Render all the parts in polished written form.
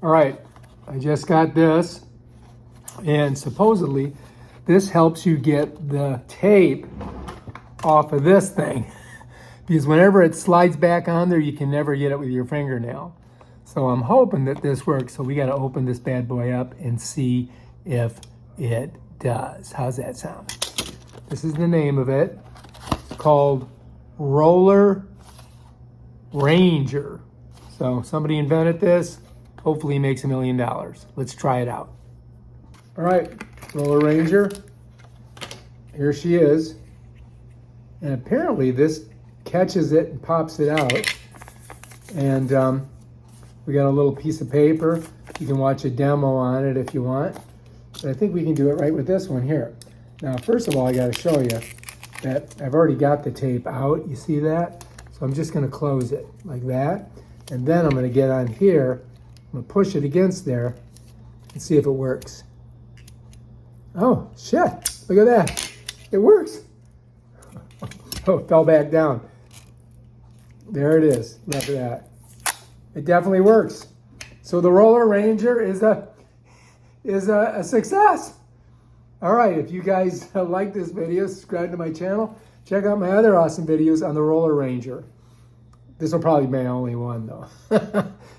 All right, I just got this, and supposedly this helps you get the tape off of this thing, because whenever it slides back on there, you can never get it with your fingernail. So I'm hoping that this works. So we got to open this bad boy up and see if it does. How's that sound? This is the name of it. It's called Rollranger. So somebody invented this. Hopefully he makes $1 million. Let's try it out. All right, Rollranger. Here she is. And apparently this catches it and pops it out. And we got a little piece of paper. You can watch a demo on it if you want. But I think we can do it right with this one here. Now, first of all, I got to show you that I've already got the tape out. You see that? So I'm just going to close it like that. And then I'm going to get on here. I'm going to push it against there and see if it works. Oh, shit. Look at that. It works. Oh, it fell back down. There it is. Look at that. It definitely works. So the Rollranger is a success. All right, if you guys like this video, subscribe to my channel. Check out my other awesome videos on the Rollranger. This will probably be my only one though,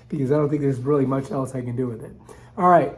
because I don't think there's really much else I can do with it. All right.